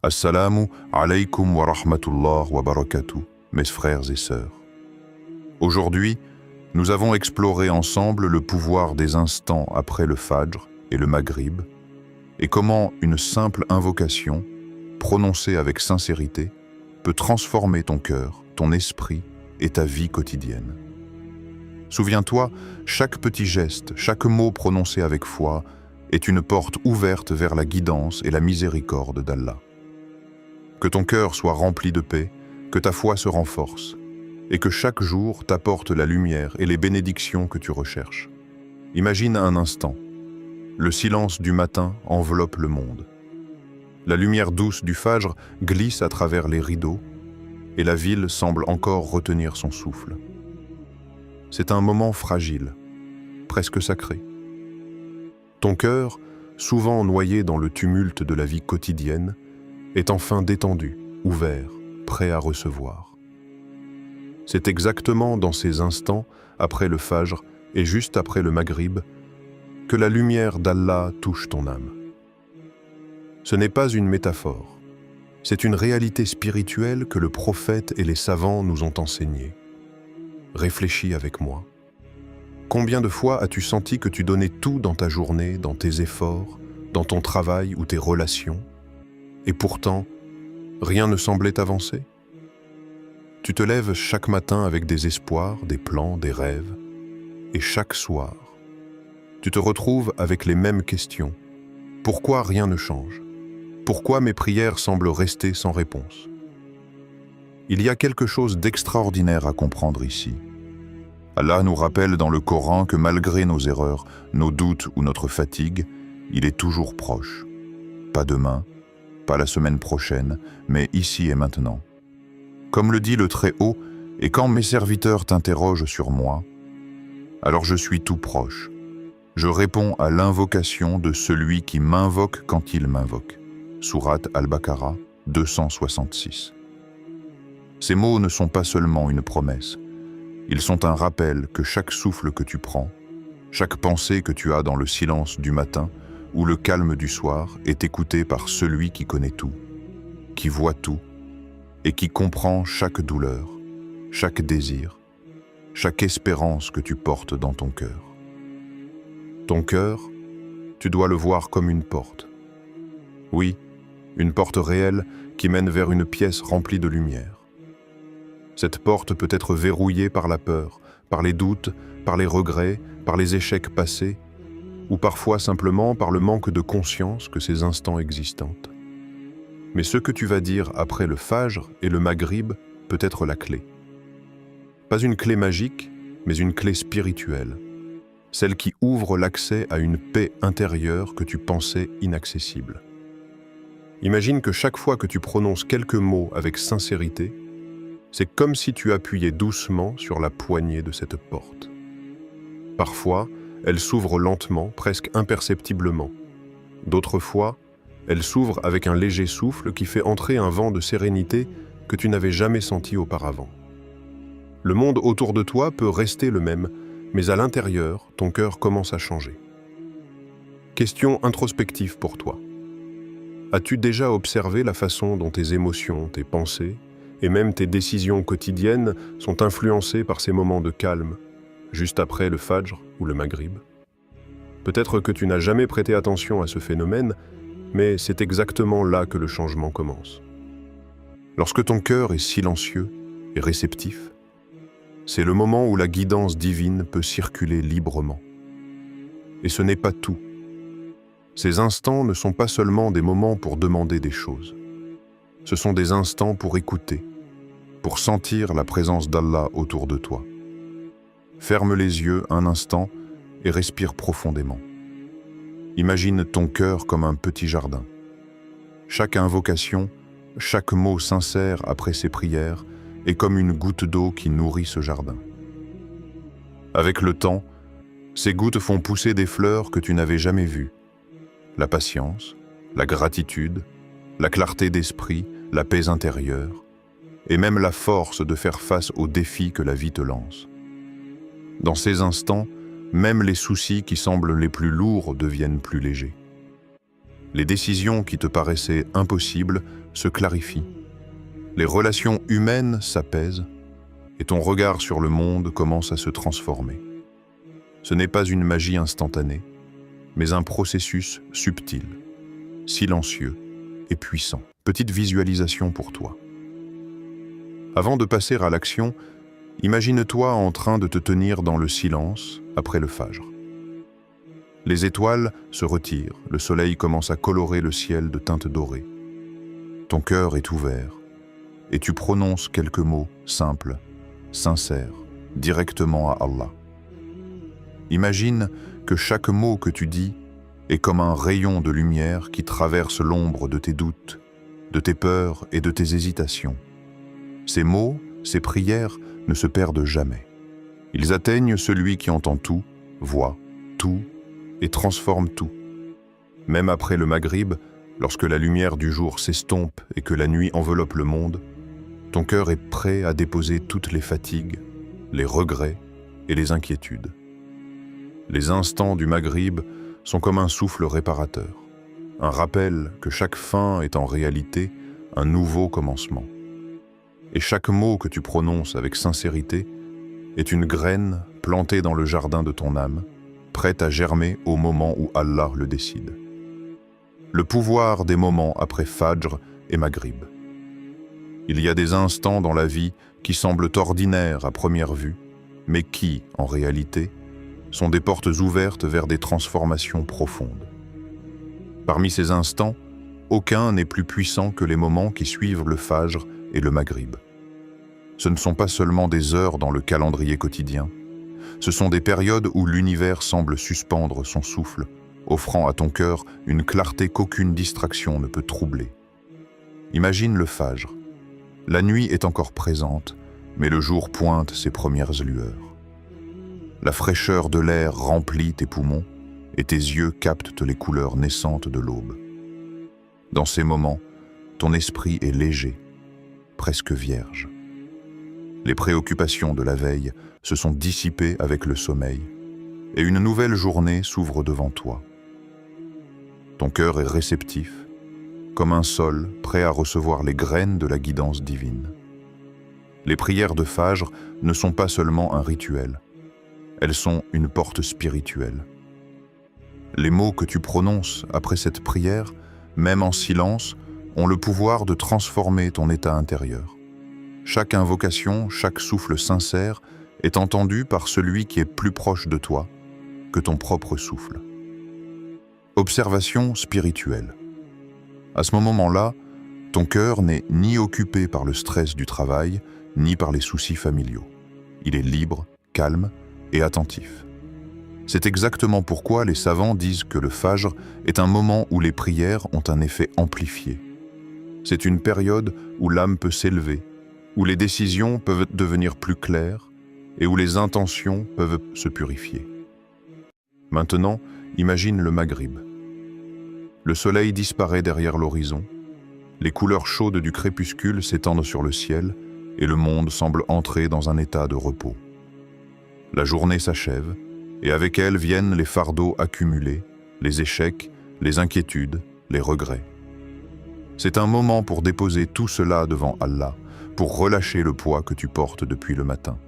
Assalamu alaykum wa rahmatullah wa barakatuh, mes frères et sœurs. Aujourd'hui, nous avons exploré ensemble le pouvoir des instants après le Fajr et le Maghrib et comment une simple invocation, prononcée avec sincérité, peut transformer ton cœur, ton esprit et ta vie quotidienne. Souviens-toi, chaque petit geste, chaque mot prononcé avec foi est une porte ouverte vers la guidance et la miséricorde d'Allah. Que ton cœur soit rempli de paix, que ta foi se renforce, et que chaque jour t'apporte la lumière et les bénédictions que tu recherches. Imagine un instant. Le silence du matin enveloppe le monde. La lumière douce du Fajr glisse à travers les rideaux, et la ville semble encore retenir son souffle. C'est un moment fragile, presque sacré. Ton cœur, souvent noyé dans le tumulte de la vie quotidienne, est enfin détendu, ouvert, prêt à recevoir. C'est exactement dans ces instants, après le Fajr et juste après le Maghrib, que la lumière d'Allah touche ton âme. Ce n'est pas une métaphore, c'est une réalité spirituelle que le prophète et les savants nous ont enseignée. Réfléchis avec moi. Combien de fois as-tu senti que tu donnais tout dans ta journée, dans tes efforts, dans ton travail ou tes relations, et pourtant, rien ne semblait avancer? Tu te lèves chaque matin avec des espoirs, des plans, des rêves, et chaque soir, tu te retrouves avec les mêmes questions. Pourquoi rien ne change? Pourquoi mes prières semblent rester sans réponse? Il y a quelque chose d'extraordinaire à comprendre ici. Allah nous rappelle dans le Coran que malgré nos erreurs, nos doutes ou notre fatigue, il est toujours proche. Pas demain, pas la semaine prochaine, mais ici et maintenant. Comme le dit le Très-Haut, et quand mes serviteurs t'interrogent sur moi, alors je suis tout proche. Je réponds à l'invocation de celui qui m'invoque quand il m'invoque. Sourate Al-Baqarah 266. Ces mots ne sont pas seulement une promesse. Ils sont un rappel que chaque souffle que tu prends, chaque pensée que tu as dans le silence du matin ou le calme du soir est écouté par celui qui connaît tout, qui voit tout et qui comprend chaque douleur, chaque désir, chaque espérance que tu portes dans ton cœur. Ton cœur, tu dois le voir comme une porte. Oui, une porte réelle qui mène vers une pièce remplie de lumière. Cette porte peut être verrouillée par la peur, par les doutes, par les regrets, par les échecs passés, ou parfois simplement par le manque de conscience que ces instants existent. Mais ce que tu vas dire après le Fajr et le Maghrib peut être la clé. Pas une clé magique, mais une clé spirituelle, celle qui ouvre l'accès à une paix intérieure que tu pensais inaccessible. Imagine que chaque fois que tu prononces quelques mots avec sincérité, c'est comme si tu appuyais doucement sur la poignée de cette porte. Parfois, elle s'ouvre lentement, presque imperceptiblement. D'autres fois, elle s'ouvre avec un léger souffle qui fait entrer un vent de sérénité que tu n'avais jamais senti auparavant. Le monde autour de toi peut rester le même, mais à l'intérieur, ton cœur commence à changer. Question introspective pour toi. As-tu déjà observé la façon dont tes émotions, tes pensées, et même tes décisions quotidiennes sont influencées par ces moments de calme, juste après le Fajr ou le Maghrib? Peut-être que tu n'as jamais prêté attention à ce phénomène, mais c'est exactement là que le changement commence. Lorsque ton cœur est silencieux et réceptif, c'est le moment où la guidance divine peut circuler librement. Et ce n'est pas tout. Ces instants ne sont pas seulement des moments pour demander des choses. Ce sont des instants pour écouter, pour sentir la présence d'Allah autour de toi. Ferme les yeux un instant et respire profondément. Imagine ton cœur comme un petit jardin. Chaque invocation, chaque mot sincère après ces prières est comme une goutte d'eau qui nourrit ce jardin. Avec le temps, ces gouttes font pousser des fleurs que tu n'avais jamais vues. La patience, la gratitude, la clarté d'esprit, la paix intérieure, et même la force de faire face aux défis que la vie te lance. Dans ces instants, même les soucis qui semblent les plus lourds deviennent plus légers. Les décisions qui te paraissaient impossibles se clarifient. Les relations humaines s'apaisent et ton regard sur le monde commence à se transformer. Ce n'est pas une magie instantanée, mais un processus subtil, silencieux et puissant. Petite visualisation pour toi. Avant de passer à l'action, imagine-toi en train de te tenir dans le silence après le fajr. Les étoiles se retirent, le soleil commence à colorer le ciel de teintes dorées. Ton cœur est ouvert et tu prononces quelques mots simples, sincères, directement à Allah. Imagine que chaque mot que tu dis est comme un rayon de lumière qui traverse l'ombre de tes doutes, de tes peurs et de tes hésitations. Ces mots, ces prières ne se perdent jamais. Ils atteignent celui qui entend tout, voit tout et transforme tout. Même après le Maghrib, lorsque la lumière du jour s'estompe et que la nuit enveloppe le monde, ton cœur est prêt à déposer toutes les fatigues, les regrets et les inquiétudes. Les instants du Maghrib sont comme un souffle réparateur, un rappel que chaque fin est en réalité un nouveau commencement. Et chaque mot que tu prononces avec sincérité est une graine plantée dans le jardin de ton âme, prête à germer au moment où Allah le décide. Le pouvoir des moments après Fajr et Maghrib. Il y a des instants dans la vie qui semblent ordinaires à première vue, mais qui, en réalité, sont des portes ouvertes vers des transformations profondes. Parmi ces instants, aucun n'est plus puissant que les moments qui suivent le Fajr et le Maghrib. Ce ne sont pas seulement des heures dans le calendrier quotidien, ce sont des périodes où l'univers semble suspendre son souffle, offrant à ton cœur une clarté qu'aucune distraction ne peut troubler. Imagine le Fajr. La nuit est encore présente, mais le jour pointe ses premières lueurs. La fraîcheur de l'air remplit tes poumons et tes yeux captent les couleurs naissantes de l'aube. Dans ces moments, ton esprit est léger, presque vierge. Les préoccupations de la veille se sont dissipées avec le sommeil et une nouvelle journée s'ouvre devant toi. Ton cœur est réceptif, comme un sol prêt à recevoir les graines de la guidance divine. Les prières de Fajr ne sont pas seulement un rituel, elles sont une porte spirituelle. Les mots que tu prononces après cette prière, même en silence, ont le pouvoir de transformer ton état intérieur. Chaque invocation, chaque souffle sincère est entendu par celui qui est plus proche de toi que ton propre souffle. Observation spirituelle. À ce moment-là, ton cœur n'est ni occupé par le stress du travail, ni par les soucis familiaux. Il est libre, calme et attentif. C'est exactement pourquoi les savants disent que le Fajr est un moment où les prières ont un effet amplifié. C'est une période où l'âme peut s'élever, où les décisions peuvent devenir plus claires et où les intentions peuvent se purifier. Maintenant, imagine le Maghrib. Le soleil disparaît derrière l'horizon, les couleurs chaudes du crépuscule s'étendent sur le ciel et le monde semble entrer dans un état de repos. La journée s'achève et avec elle viennent les fardeaux accumulés, les échecs, les inquiétudes, les regrets. C'est un moment pour déposer tout cela devant Allah, pour relâcher le poids que tu portes depuis le matin.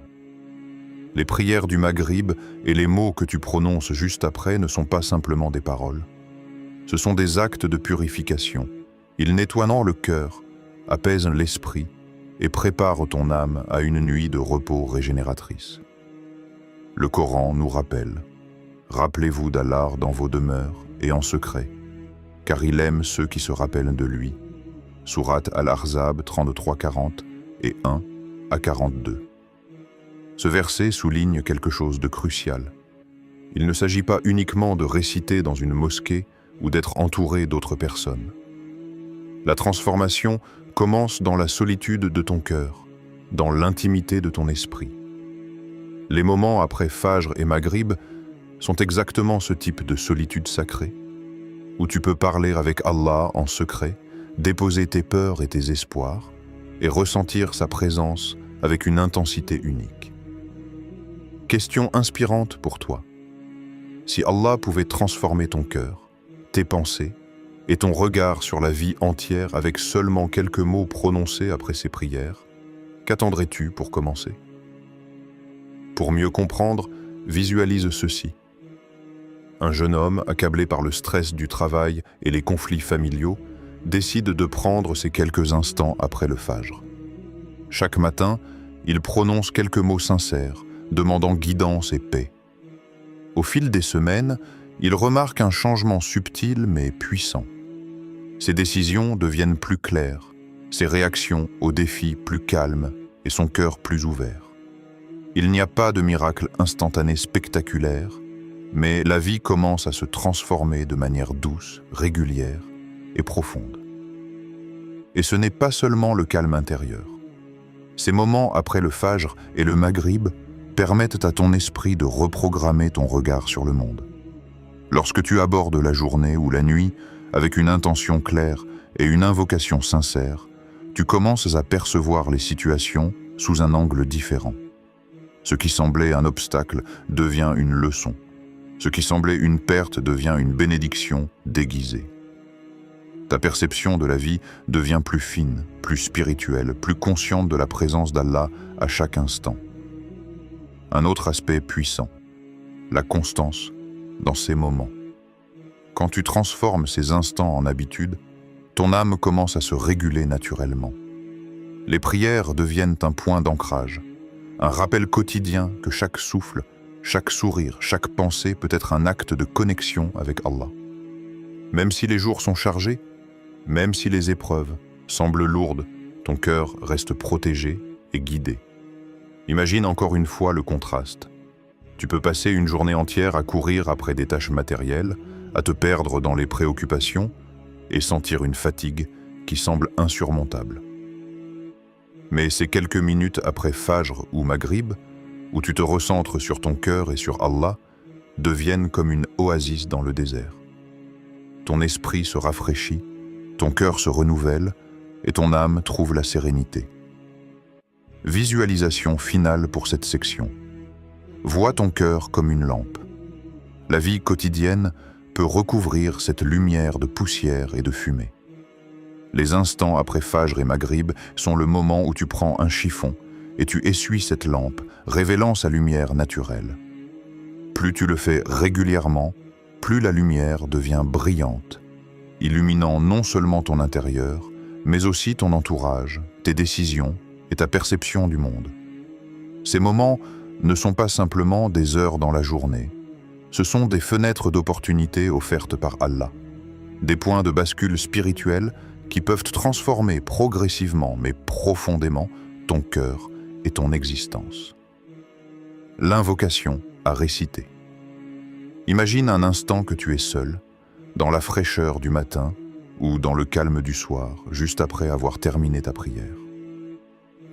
Les prières du Maghrib et les mots que tu prononces juste après ne sont pas simplement des paroles. Ce sont des actes de purification. Ils nettoient le cœur, apaisent l'esprit et préparent ton âme à une nuit de repos régénératrice. Le Coran nous rappelle « Rappelez-vous d'Allah dans vos demeures et en secret, car il aime ceux qui se rappellent de lui. » Sourate Al-Ahzab 33-40 et 1 à 42. Ce verset souligne quelque chose de crucial. Il ne s'agit pas uniquement de réciter dans une mosquée ou d'être entouré d'autres personnes. La transformation commence dans la solitude de ton cœur, dans l'intimité de ton esprit. Les moments après Fajr et Maghrib sont exactement ce type de solitude sacrée, où tu peux parler avec Allah en secret, déposer tes peurs et tes espoirs, et ressentir sa présence avec une intensité unique. Question inspirante pour toi. Si Allah pouvait transformer ton cœur, tes pensées et ton regard sur la vie entière avec seulement quelques mots prononcés après ces prières, qu'attendrais-tu pour commencer? Pour mieux comprendre, visualise ceci. Un jeune homme, accablé par le stress du travail et les conflits familiaux, décide de prendre ces quelques instants après le fajr. Chaque matin, il prononce quelques mots sincères, demandant guidance et paix. Au fil des semaines, il remarque un changement subtil mais puissant. Ses décisions deviennent plus claires, ses réactions aux défis plus calmes et son cœur plus ouvert. Il n'y a pas de miracle instantané spectaculaire, mais la vie commence à se transformer de manière douce, régulière et profonde. Et ce n'est pas seulement le calme intérieur. Ces moments après le fajr et le maghrib permettent à ton esprit de reprogrammer ton regard sur le monde. Lorsque tu abordes la journée ou la nuit avec une intention claire et une invocation sincère, tu commences à percevoir les situations sous un angle différent. Ce qui semblait un obstacle devient une leçon. Ce qui semblait une perte devient une bénédiction déguisée. Ta perception de la vie devient plus fine, plus spirituelle, plus consciente de la présence d'Allah à chaque instant. Un autre aspect puissant, la constance dans ces moments. Quand tu transformes ces instants en habitude, ton âme commence à se réguler naturellement. Les prières deviennent un point d'ancrage, un rappel quotidien que chaque souffle, chaque sourire, chaque pensée peut être un acte de connexion avec Allah. Même si les jours sont chargés, même si les épreuves semblent lourdes, ton cœur reste protégé et guidé. Imagine encore une fois le contraste. Tu peux passer une journée entière à courir après des tâches matérielles, à te perdre dans les préoccupations et sentir une fatigue qui semble insurmontable. Mais ces quelques minutes après Fajr ou Maghrib, où tu te recentres sur ton cœur et sur Allah, deviennent comme une oasis dans le désert. Ton esprit se rafraîchit, ton cœur se renouvelle et ton âme trouve la sérénité. Visualisation finale pour cette section. Vois ton cœur comme une lampe. La vie quotidienne peut recouvrir cette lumière de poussière et de fumée. Les instants après Fajr et Maghrib sont le moment où tu prends un chiffon et tu essuies cette lampe, révélant sa lumière naturelle. Plus tu le fais régulièrement, plus la lumière devient brillante, illuminant non seulement ton intérieur, mais aussi ton entourage, tes décisions et ta perception du monde. Ces moments ne sont pas simplement des heures dans la journée, ce sont des fenêtres d'opportunités offertes par Allah, des points de bascule spirituels qui peuvent transformer progressivement mais profondément ton cœur et ton existence. L'invocation à réciter. Imagine un instant que tu es seul, dans la fraîcheur du matin ou dans le calme du soir, juste après avoir terminé ta prière.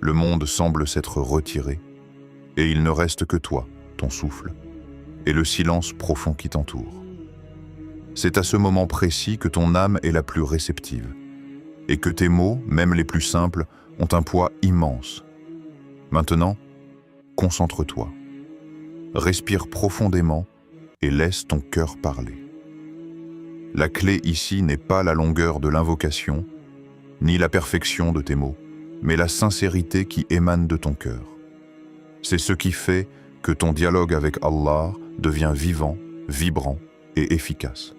Le monde semble s'être retiré, et il ne reste que toi, ton souffle, et le silence profond qui t'entoure. C'est à ce moment précis que ton âme est la plus réceptive, et que tes mots, même les plus simples, ont un poids immense. Maintenant, concentre-toi. Respire profondément et laisse ton cœur parler. La clé ici n'est pas la longueur de l'invocation, ni la perfection de tes mots, mais la sincérité qui émane de ton cœur. C'est ce qui fait que ton dialogue avec Allah devient vivant, vibrant et efficace.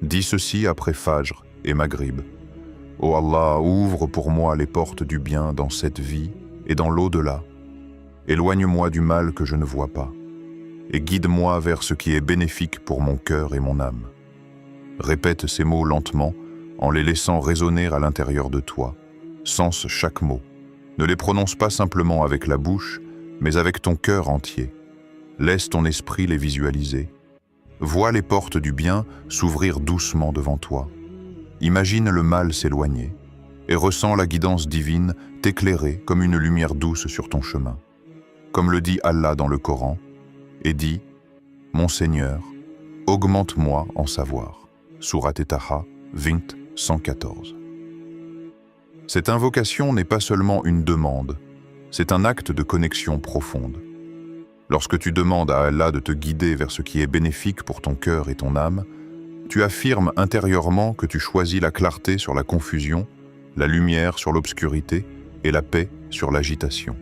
Dis ceci après Fajr et Maghrib. Ô Allah, ouvre pour moi les portes du bien dans cette vie et dans l'au-delà. Éloigne-moi du mal que je ne vois pas, et guide-moi vers ce qui est bénéfique pour mon cœur et mon âme. Répète ces mots lentement, en les laissant résonner à l'intérieur de toi. Sens chaque mot. Ne les prononce pas simplement avec la bouche, mais avec ton cœur entier. Laisse ton esprit les visualiser. Vois les portes du bien s'ouvrir doucement devant toi. Imagine le mal s'éloigner et ressens la guidance divine t'éclairer comme une lumière douce sur ton chemin. Comme le dit Allah dans le Coran, et dit « Mon Seigneur, augmente-moi en savoir » Sourate Taha 20, 114. Cette invocation n'est pas seulement une demande, c'est un acte de connexion profonde. Lorsque tu demandes à Allah de te guider vers ce qui est bénéfique pour ton cœur et ton âme, Tu affirmes intérieurement que tu choisis la clarté sur la confusion, la lumière sur l'obscurité et la paix sur l'agitation.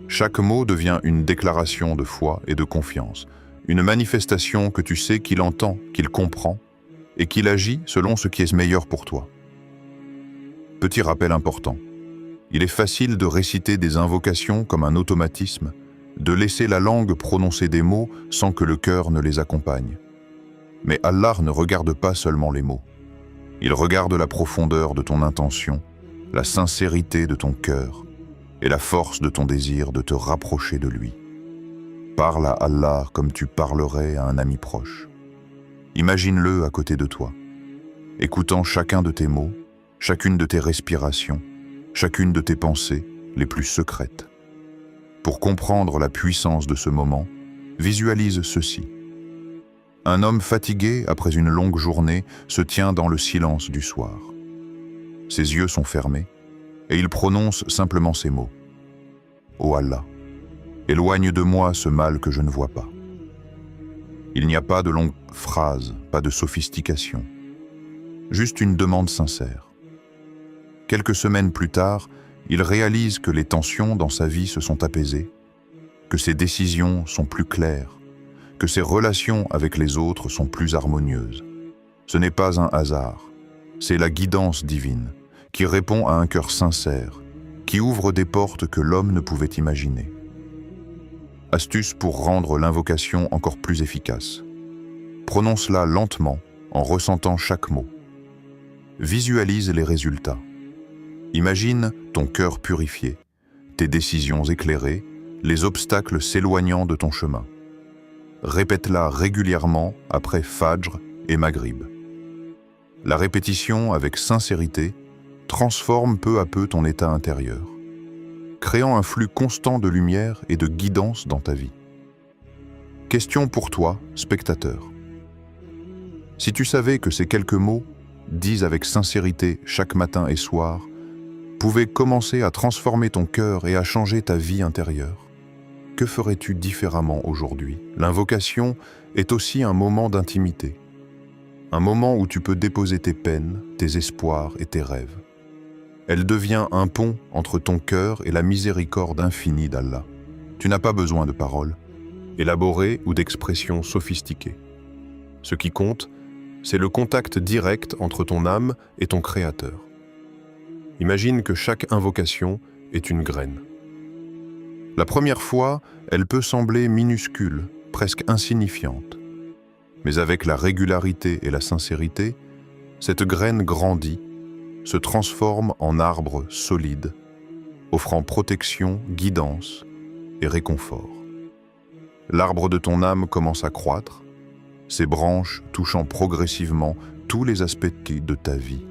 Chaque mot devient une déclaration de foi et de confiance, une manifestation que tu sais qu'il entend, qu'il comprend et qu'il agit selon ce qui est meilleur pour toi. Petit rappel important. Il est facile de réciter des invocations comme un automatisme, de laisser la langue prononcer des mots sans que le cœur ne les accompagne. Mais Allah ne regarde pas seulement les mots. Il regarde la profondeur de ton intention, la sincérité de ton cœur et la force de ton désir de te rapprocher de lui. Parle à Allah comme tu parlerais à un ami proche. Imagine-le à côté de toi, écoutant chacun de tes mots, chacune de tes respirations, chacune de tes pensées les plus secrètes. Pour comprendre la puissance de ce moment, visualise ceci. Un homme fatigué après une longue journée se tient dans le silence du soir. Ses yeux sont fermés et il prononce simplement ces mots. Ô Allah, éloigne de moi ce mal que je ne vois pas. Il n'y a pas de longues phrases, pas de sophistication, juste une demande sincère. Quelques semaines plus tard, il réalise que les tensions dans sa vie se sont apaisées, que ses décisions sont plus claires, que ses relations avec les autres sont plus harmonieuses. Ce n'est pas un hasard, c'est la guidance divine qui répond à un cœur sincère, qui ouvre des portes que l'homme ne pouvait imaginer. Astuce pour rendre l'invocation encore plus efficace. Prononce-la lentement en ressentant chaque mot. Visualise les résultats. Imagine ton cœur purifié, tes décisions éclairées, les obstacles s'éloignant de ton chemin. Répète-la régulièrement après Fajr et Maghrib. La répétition avec sincérité transforme peu à peu ton état intérieur, créant un flux constant de lumière et de guidance dans ta vie. Question pour toi, spectateur. Si tu savais que ces quelques mots, dits avec sincérité chaque matin et soir, pouvaient commencer à transformer ton cœur et à changer ta vie intérieure, que ferais-tu différemment aujourd'hui? L'invocation est aussi un moment d'intimité, un moment où tu peux déposer tes peines, tes espoirs et tes rêves. Elle devient un pont entre ton cœur et la miséricorde infinie d'Allah. Tu n'as pas besoin de paroles, élaborées ou d'expressions sophistiquées. Ce qui compte, c'est le contact direct entre ton âme et ton Créateur. Imagine que chaque invocation est une graine. La première fois, elle peut sembler minuscule, presque insignifiante. Mais avec la régularité et la sincérité, cette graine grandit, se transforme en arbre solide, offrant protection, guidance et réconfort. L'arbre de ton âme commence à croître, ses branches touchant progressivement tous les aspects de ta vie,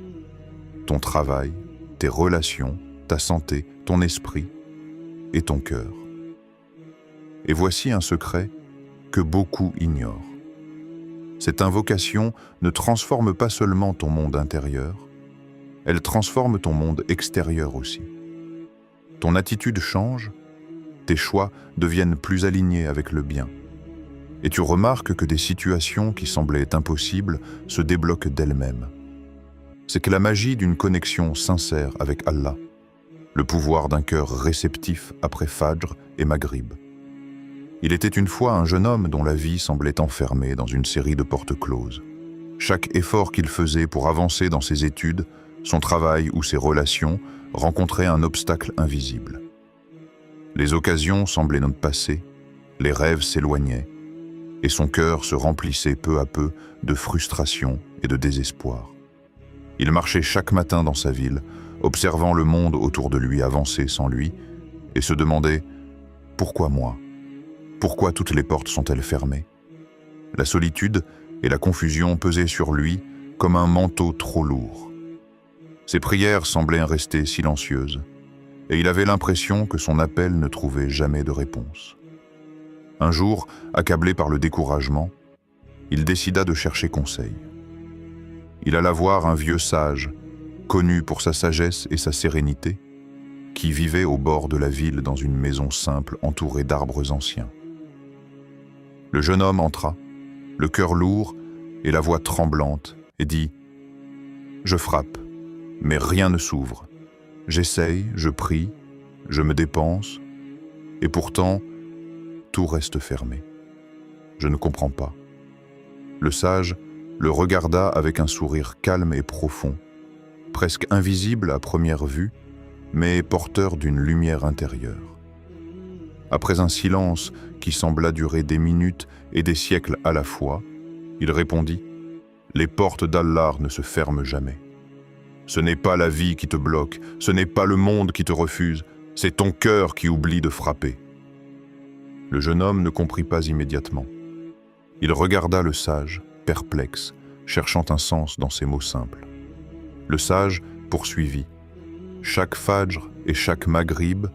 ton travail, tes relations, ta santé, ton esprit et ton cœur. Et voici un secret que beaucoup ignorent. Cette invocation ne transforme pas seulement ton monde intérieur, elle transforme ton monde extérieur aussi. Ton attitude change, tes choix deviennent plus alignés avec le bien. Et tu remarques que des situations qui semblaient impossibles se débloquent d'elles-mêmes. C'est que la magie d'une connexion sincère avec Allah, le pouvoir d'un cœur réceptif après Fajr et Maghrib. Il était une fois un jeune homme dont la vie semblait enfermée dans une série de portes closes. Chaque effort qu'il faisait pour avancer dans ses études, son travail ou ses relations rencontrait un obstacle invisible. Les occasions semblaient nous passer, les rêves s'éloignaient, et son cœur se remplissait peu à peu de frustration et de désespoir. Il marchait chaque matin dans sa ville, observant le monde autour de lui avancer sans lui, et se demandait « Pourquoi moi ? Pourquoi toutes les portes sont-elles fermées ?» La solitude et la confusion pesaient sur lui comme un manteau trop lourd. Ses prières semblaient rester silencieuses, et il avait l'impression que son appel ne trouvait jamais de réponse. Un jour, accablé par le découragement, il décida de chercher conseil. Il alla voir un vieux sage, connu pour sa sagesse et sa sérénité, qui vivait au bord de la ville dans une maison simple entourée d'arbres anciens. Le jeune homme entra, le cœur lourd et la voix tremblante, et dit « Je frappe, mais rien ne s'ouvre. J'essaye, je prie, je me dépense, et pourtant, tout reste fermé. Je ne comprends pas. » Le sage le regarda avec un sourire calme et profond, presque invisible à première vue, mais porteur d'une lumière intérieure. Après un silence qui sembla durer des minutes et des siècles à la fois, il répondit « Les portes d'Allah ne se ferment jamais. Ce n'est pas la vie qui te bloque, ce n'est pas le monde qui te refuse, c'est ton cœur qui oublie de frapper. » Le jeune homme ne comprit pas immédiatement. Il regarda le sage, perplexe, cherchant un sens dans ces mots simples. Le sage poursuivit. Chaque fajr et chaque maghrib,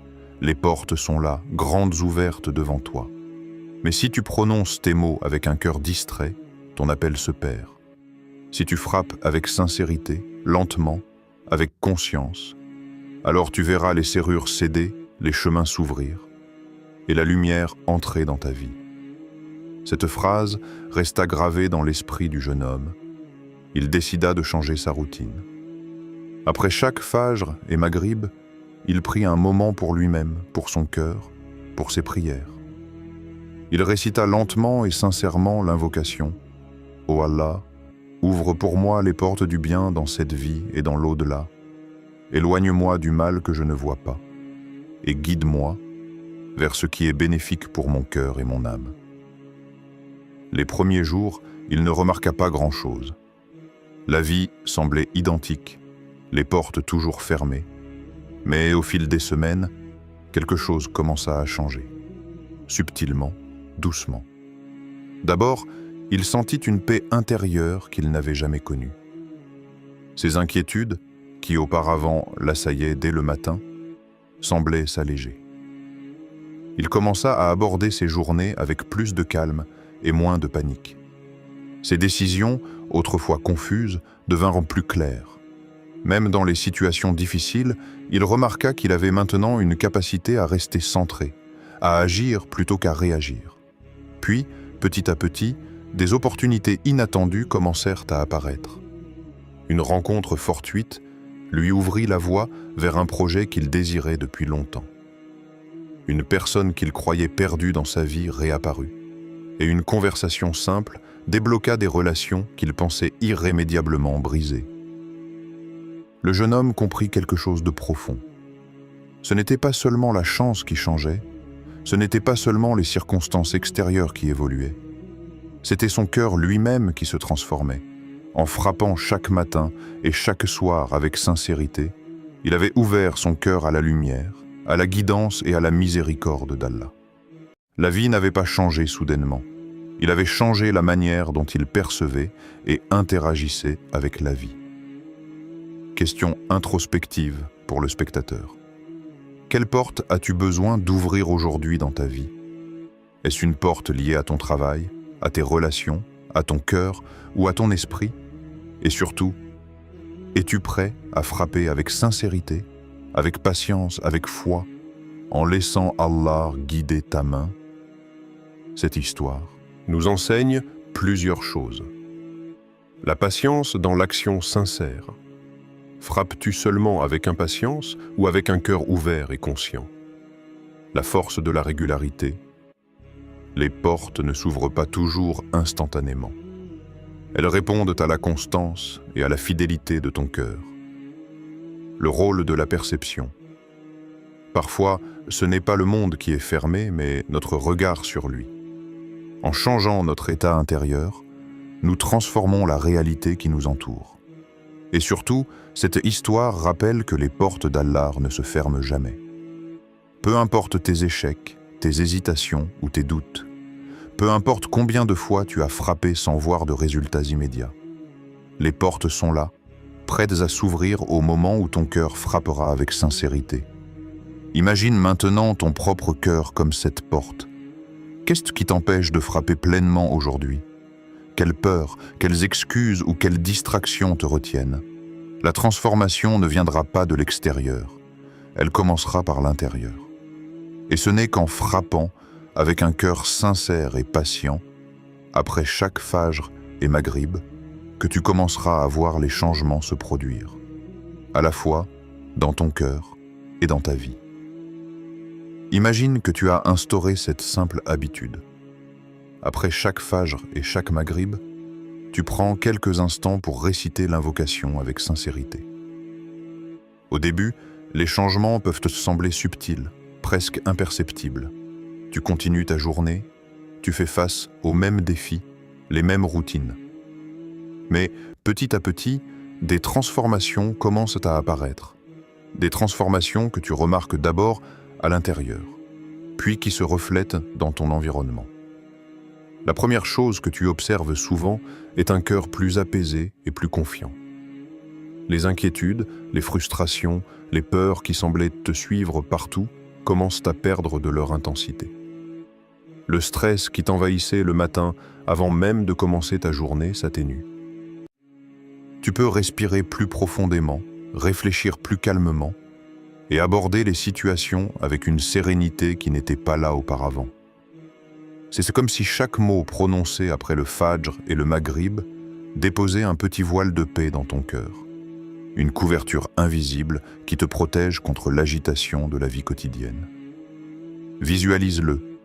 les portes sont là, grandes ouvertes devant toi. Mais si tu prononces tes mots avec un cœur distrait, ton appel se perd. Si tu frappes avec sincérité, lentement, avec conscience, alors tu verras les serrures céder, les chemins s'ouvrir, et la lumière entrer dans ta vie. Cette phrase resta gravée dans l'esprit du jeune homme. Il décida de changer sa routine. Après chaque fajr et maghrib, il prit un moment pour lui-même, pour son cœur, pour ses prières. Il récita lentement et sincèrement l'invocation « Ô Allah, ouvre pour moi les portes du bien dans cette vie et dans l'au-delà. Éloigne-moi du mal que je ne vois pas, et guide-moi vers ce qui est bénéfique pour mon cœur et mon âme. » Les premiers jours, il ne remarqua pas grand-chose. La vie semblait identique, les portes toujours fermées. Mais au fil des semaines, quelque chose commença à changer. Subtilement, doucement. D'abord, il sentit une paix intérieure qu'il n'avait jamais connue. Ses inquiétudes, qui auparavant l'assaillaient dès le matin, semblaient s'alléger. Il commença à aborder ses journées avec plus de calme et moins de panique. Ses décisions, autrefois confuses, devinrent plus claires. Même dans les situations difficiles, il remarqua qu'il avait maintenant une capacité à rester centré, à agir plutôt qu'à réagir. Puis, petit à petit, des opportunités inattendues commencèrent à apparaître. Une rencontre fortuite lui ouvrit la voie vers un projet qu'il désirait depuis longtemps. Une personne qu'il croyait perdue dans sa vie réapparut, et une conversation simple débloqua des relations qu'il pensait irrémédiablement brisées. Le jeune homme comprit quelque chose de profond. Ce n'était pas seulement la chance qui changeait, ce n'étaient pas seulement les circonstances extérieures qui évoluaient. C'était son cœur lui-même qui se transformait. En frappant chaque matin et chaque soir avec sincérité, il avait ouvert son cœur à la lumière, à la guidance et à la miséricorde d'Allah. La vie n'avait pas changé soudainement. Il avait changé la manière dont il percevait et interagissait avec la vie. Question introspective pour le spectateur. Quelle porte as-tu besoin d'ouvrir aujourd'hui dans ta vie? Est-ce une porte liée à ton travail, à tes relations, à ton cœur ou à ton esprit? Et surtout, es-tu prêt à frapper avec sincérité, avec patience, avec foi, en laissant Allah guider ta main? Cette histoire nous enseigne plusieurs choses. La patience dans l'action sincère. Frappes-tu seulement avec impatience ou avec un cœur ouvert et conscient? La force de la régularité. Les portes ne s'ouvrent pas toujours instantanément. Elles répondent à la constance et à la fidélité de ton cœur. Le rôle de la perception. Parfois, ce n'est pas le monde qui est fermé, mais notre regard sur lui. En changeant notre état intérieur, nous transformons la réalité qui nous entoure. Et surtout, cette histoire rappelle que les portes d'Allah ne se ferment jamais. Peu importe tes échecs, tes hésitations ou tes doutes, peu importe combien de fois tu as frappé sans voir de résultats immédiats, les portes sont là, prêtes à s'ouvrir au moment où ton cœur frappera avec sincérité. Imagine maintenant ton propre cœur comme cette porte. Qu'est-ce qui t'empêche de frapper pleinement aujourd'hui? Quelle peur, quelles excuses ou quelles distractions te retiennent? La transformation ne viendra pas de l'extérieur, elle commencera par l'intérieur. Et ce n'est qu'en frappant, avec un cœur sincère et patient, après chaque fajr et maghrib que tu commenceras à voir les changements se produire, à la fois dans ton cœur et dans ta vie. Imagine que tu as instauré cette simple habitude. Après chaque fajr et chaque maghrib, tu prends quelques instants pour réciter l'invocation avec sincérité. Au début, les changements peuvent te sembler subtils, presque imperceptibles. Tu continues ta journée, tu fais face aux mêmes défis, les mêmes routines. Mais petit à petit, des transformations commencent à apparaître. Des transformations que tu remarques d'abord à l'intérieur, puis qui se reflètent dans ton environnement. La première chose que tu observes souvent est un cœur plus apaisé et plus confiant. Les inquiétudes, les frustrations, les peurs qui semblaient te suivre partout commencent à perdre de leur intensité. Le stress qui t'envahissait le matin avant même de commencer ta journée s'atténue. Tu peux respirer plus profondément, réfléchir plus calmement et aborder les situations avec une sérénité qui n'était pas là auparavant. C'est comme si chaque mot prononcé après le fajr et le maghrib déposait un petit voile de paix dans ton cœur. Une couverture invisible qui te protège contre l'agitation de la vie quotidienne. Visualise-le.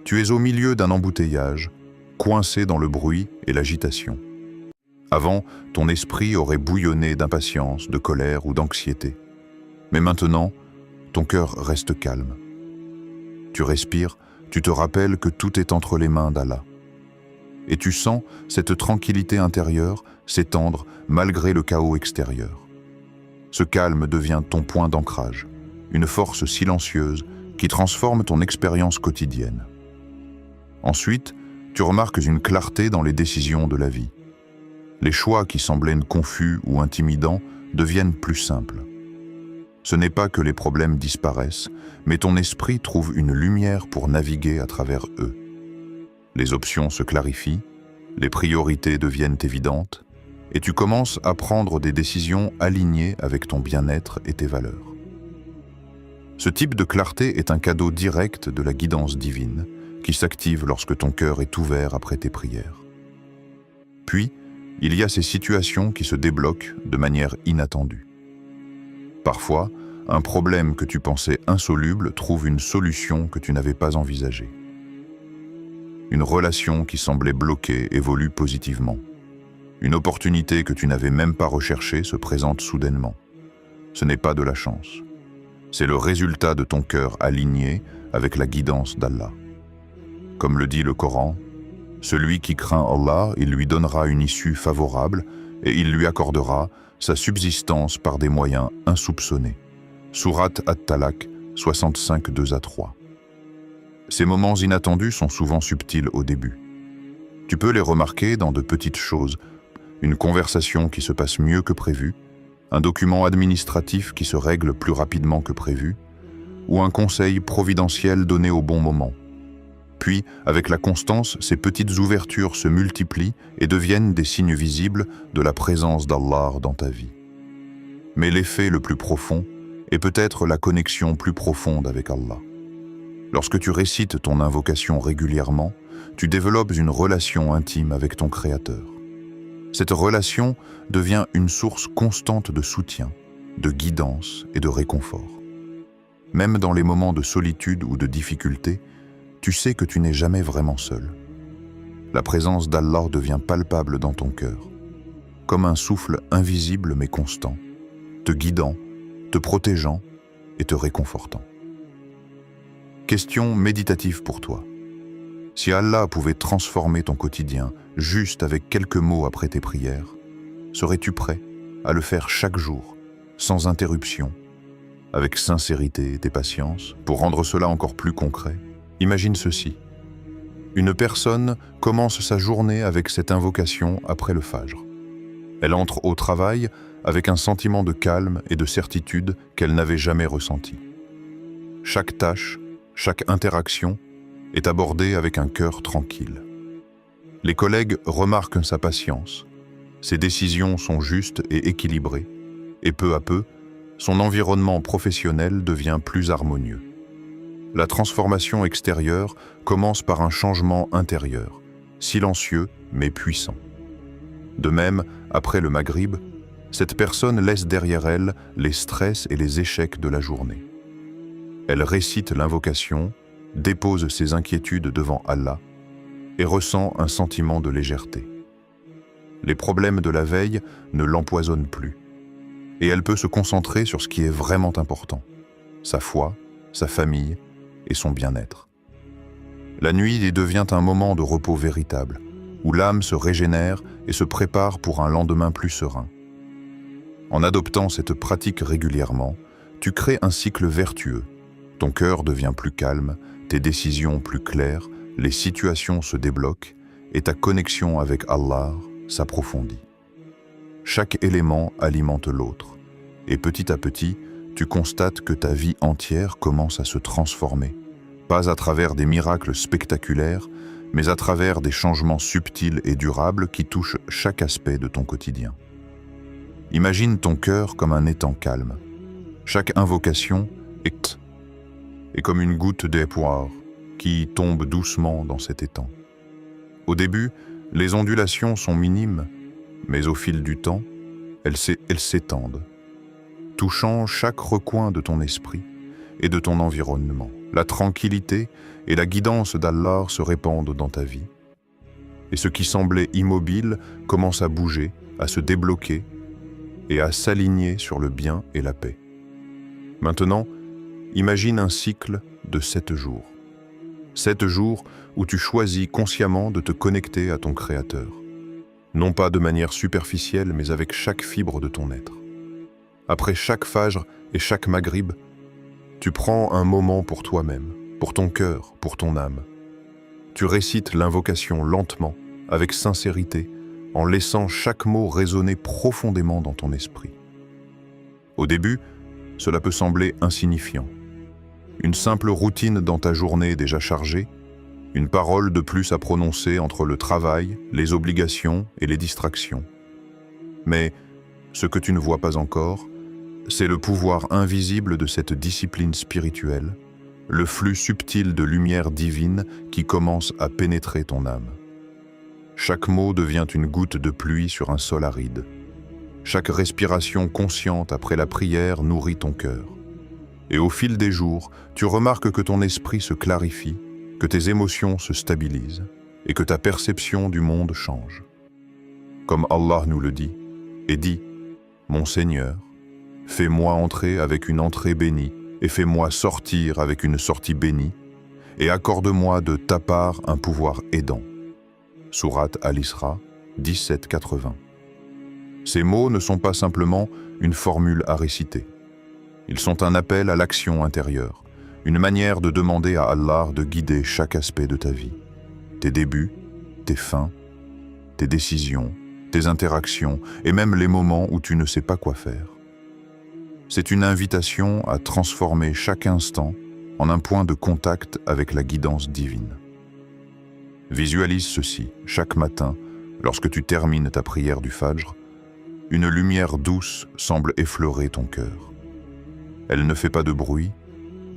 Tu es au milieu d'un embouteillage, coincé dans le bruit et l'agitation. Avant, ton esprit aurait bouillonné d'impatience, de colère ou d'anxiété. Mais maintenant, ton cœur reste calme. Tu respires, tu te rappelles que tout est entre les mains d'Allah. Et tu sens cette tranquillité intérieure s'étendre malgré le chaos extérieur. Ce calme devient ton point d'ancrage, une force silencieuse qui transforme ton expérience quotidienne. Ensuite, tu remarques une clarté dans les décisions de la vie. Les choix qui semblaient confus ou intimidants deviennent plus simples. Ce n'est pas que les problèmes disparaissent, mais ton esprit trouve une lumière pour naviguer à travers eux. Les options se clarifient, les priorités deviennent évidentes, et tu commences à prendre des décisions alignées avec ton bien-être et tes valeurs. Ce type de clarté est un cadeau direct de la guidance divine, qui s'active lorsque ton cœur est ouvert après tes prières. Puis, il y a ces situations qui se débloquent de manière inattendue. Parfois, un problème que tu pensais insoluble trouve une solution que tu n'avais pas envisagée. Une relation qui semblait bloquée évolue positivement. Une opportunité que tu n'avais même pas recherchée se présente soudainement. Ce n'est pas de la chance. C'est le résultat de ton cœur aligné avec la guidance d'Allah. Comme le dit le Coran, « Celui qui craint Allah, il lui donnera une issue favorable et il lui accordera sa subsistance par des moyens insoupçonnés. » Sourate At-Talaq 65, 2-3. Ces moments inattendus sont souvent subtils au début. Tu peux les remarquer dans de petites choses, une conversation qui se passe mieux que prévu, un document administratif qui se règle plus rapidement que prévu, ou un conseil providentiel donné au bon moment. Puis, avec la constance, ces petites ouvertures se multiplient et deviennent des signes visibles de la présence d'Allah dans ta vie. Mais l'effet le plus profond est peut-être la connexion plus profonde avec Allah. Lorsque tu récites ton invocation régulièrement, tu développes une relation intime avec ton Créateur. Cette relation devient une source constante de soutien, de guidance et de réconfort. Même dans les moments de solitude ou de difficulté, tu sais que tu n'es jamais vraiment seul. La présence d'Allah devient palpable dans ton cœur, comme un souffle invisible mais constant, te guidant, te protégeant et te réconfortant. Question méditative pour toi. Si Allah pouvait transformer ton quotidien juste avec quelques mots après tes prières, serais-tu prêt à le faire chaque jour, sans interruption, avec sincérité et patience, pour rendre cela encore plus concret? Imagine ceci. Une personne commence sa journée avec cette invocation après le fajr. Elle entre au travail avec un sentiment de calme et de certitude qu'elle n'avait jamais ressenti. Chaque tâche, chaque interaction est abordée avec un cœur tranquille. Les collègues remarquent sa patience, ses décisions sont justes et équilibrées, et peu à peu, son environnement professionnel devient plus harmonieux. La transformation extérieure commence par un changement intérieur, silencieux mais puissant. De même, après le Maghrib, cette personne laisse derrière elle les stress et les échecs de la journée. Elle récite l'invocation, dépose ses inquiétudes devant Allah et ressent un sentiment de légèreté. Les problèmes de la veille ne l'empoisonnent plus et elle peut se concentrer sur ce qui est vraiment important, sa foi, sa famille et son bien-être. La nuit y devient un moment de repos véritable, où l'âme se régénère et se prépare pour un lendemain plus serein. En adoptant cette pratique régulièrement, tu crées un cycle vertueux. Ton cœur devient plus calme, tes décisions plus claires, les situations se débloquent et ta connexion avec Allah s'approfondit. Chaque élément alimente l'autre, et petit à petit, tu constates que ta vie entière commence à se transformer, pas à travers des miracles spectaculaires, mais à travers des changements subtils et durables qui touchent chaque aspect de ton quotidien. Imagine ton cœur comme un étang calme. Chaque invocation est comme une goutte d'espoir qui tombe doucement dans cet étang. Au début, les ondulations sont minimes, mais au fil du temps, elles s'étendent, touchant chaque recoin de ton esprit et de ton environnement. La tranquillité et la guidance d'Allah se répandent dans ta vie. Et ce qui semblait immobile commence à bouger, à se débloquer et à s'aligner sur le bien et la paix. Maintenant, imagine un cycle de 7 jours. 7 jours où tu choisis consciemment de te connecter à ton Créateur. Non pas de manière superficielle, mais avec chaque fibre de ton être. Après chaque fajr et chaque maghrib, tu prends un moment pour toi-même, pour ton cœur, pour ton âme. Tu récites l'invocation lentement, avec sincérité, en laissant chaque mot résonner profondément dans ton esprit. Au début, cela peut sembler insignifiant. Une simple routine dans ta journée déjà chargée, une parole de plus à prononcer entre le travail, les obligations et les distractions. Mais ce que tu ne vois pas encore, c'est le pouvoir invisible de cette discipline spirituelle, le flux subtil de lumière divine qui commence à pénétrer ton âme. Chaque mot devient une goutte de pluie sur un sol aride. Chaque respiration consciente après la prière nourrit ton cœur. Et au fil des jours, tu remarques que ton esprit se clarifie, que tes émotions se stabilisent et que ta perception du monde change. Comme Allah nous le dit, et dit « Mon Seigneur, fais-moi entrer avec une entrée bénie et fais-moi sortir avec une sortie bénie et accorde-moi de ta part un pouvoir aidant. » Sourate Al-Isra 17-80. Ces mots ne sont pas simplement une formule à réciter. Ils sont un appel à l'action intérieure, une manière de demander à Allah de guider chaque aspect de ta vie. Tes débuts, tes fins, tes décisions, tes interactions et même les moments où tu ne sais pas quoi faire. C'est une invitation à transformer chaque instant en un point de contact avec la guidance divine. Visualise ceci, chaque matin, lorsque tu termines ta prière du Fajr, une lumière douce semble effleurer ton cœur. Elle ne fait pas de bruit,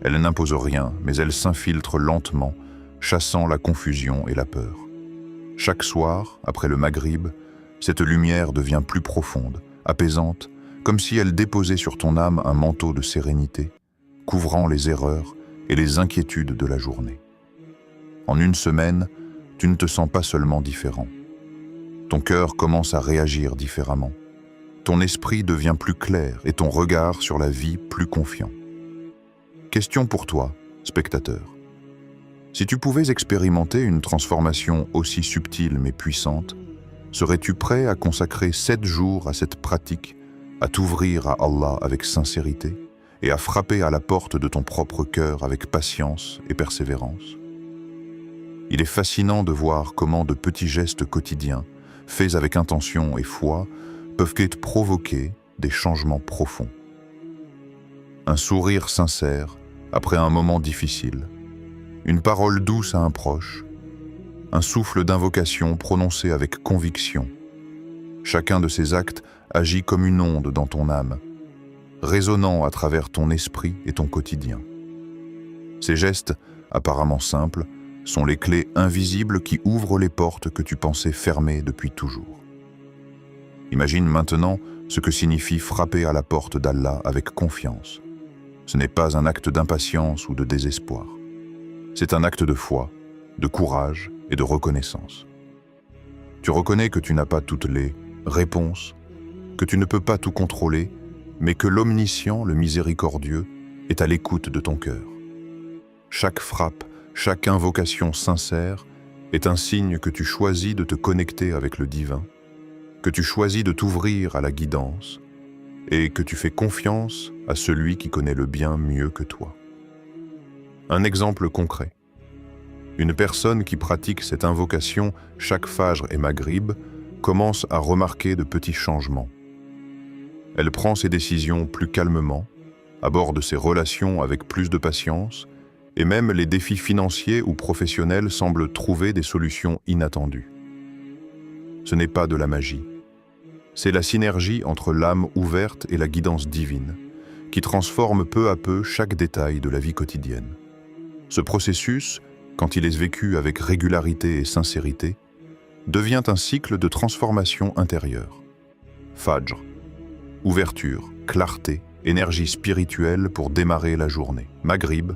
elle n'impose rien, mais elle s'infiltre lentement, chassant la confusion et la peur. Chaque soir, après le Maghrib, cette lumière devient plus profonde, apaisante, comme si elle déposait sur ton âme un manteau de sérénité, couvrant les erreurs et les inquiétudes de la journée. En une semaine, tu ne te sens pas seulement différent. Ton cœur commence à réagir différemment. Ton esprit devient plus clair et ton regard sur la vie plus confiant. Question pour toi, spectateur. Si tu pouvais expérimenter une transformation aussi subtile mais puissante, serais-tu prêt à consacrer 7 jours à cette pratique, à t'ouvrir à Allah avec sincérité et à frapper à la porte de ton propre cœur avec patience et persévérance? Il est fascinant de voir comment de petits gestes quotidiens, faits avec intention et foi, peuvent provoquer des changements profonds. Un sourire sincère après un moment difficile, une parole douce à un proche, un souffle d'invocation prononcé avec conviction. Chacun de ces actes agit comme une onde dans ton âme, résonnant à travers ton esprit et ton quotidien. Ces gestes, apparemment simples, sont les clés invisibles qui ouvrent les portes que tu pensais fermées depuis toujours. Imagine maintenant ce que signifie frapper à la porte d'Allah avec confiance. Ce n'est pas un acte d'impatience ou de désespoir. C'est un acte de foi, de courage et de reconnaissance. Tu reconnais que tu n'as pas toutes les réponses, que tu ne peux pas tout contrôler, mais que l'omniscient, le miséricordieux, est à l'écoute de ton cœur. Chaque frappe, chaque invocation sincère est un signe que tu choisis de te connecter avec le divin, que tu choisis de t'ouvrir à la guidance et que tu fais confiance à celui qui connaît le bien mieux que toi. Un exemple concret. Une personne qui pratique cette invocation chaque Fajr et Maghrib commence à remarquer de petits changements. Elle prend ses décisions plus calmement, aborde ses relations avec plus de patience, et même les défis financiers ou professionnels semblent trouver des solutions inattendues. Ce n'est pas de la magie. C'est la synergie entre l'âme ouverte et la guidance divine, qui transforme peu à peu chaque détail de la vie quotidienne. Ce processus, quand il est vécu avec régularité et sincérité, devient un cycle de transformation intérieure. Fajr, ouverture, clarté, énergie spirituelle pour démarrer la journée. Maghrib,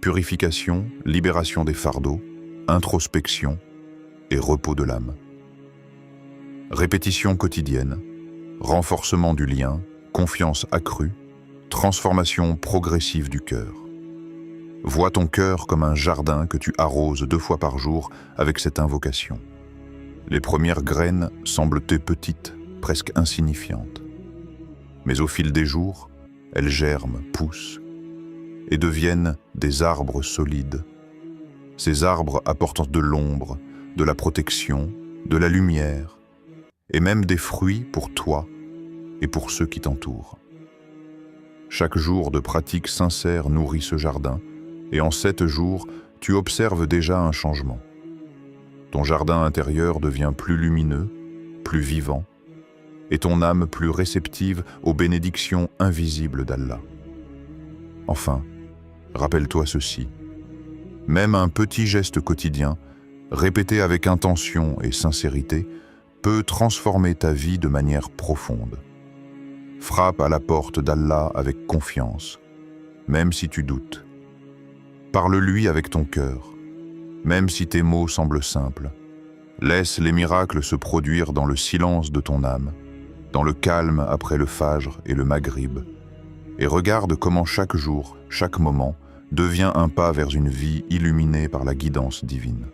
purification, libération des fardeaux, introspection et repos de l'âme. Répétition quotidienne, renforcement du lien, confiance accrue, transformation progressive du cœur. Vois ton cœur comme un jardin que tu arroses 2 fois par jour avec cette invocation. Les premières graines semblent petites, presque insignifiantes. Mais au fil des jours, elles germent, poussent et deviennent des arbres solides. Ces arbres apportent de l'ombre, de la protection, de la lumière et même des fruits pour toi et pour ceux qui t'entourent. Chaque jour de pratique sincère nourrit ce jardin et en 7 jours, tu observes déjà un changement. Ton jardin intérieur devient plus lumineux, plus vivant, et ton âme plus réceptive aux bénédictions invisibles d'Allah. Enfin, rappelle-toi ceci. Même un petit geste quotidien, répété avec intention et sincérité, peut transformer ta vie de manière profonde. Frappe à la porte d'Allah avec confiance, même si tu doutes. Parle-lui avec ton cœur, même si tes mots semblent simples. Laisse les miracles se produire dans le silence de ton âme, dans le calme après le Fajr et le Maghrib, et regarde comment chaque jour, chaque moment, devient un pas vers une vie illuminée par la guidance divine.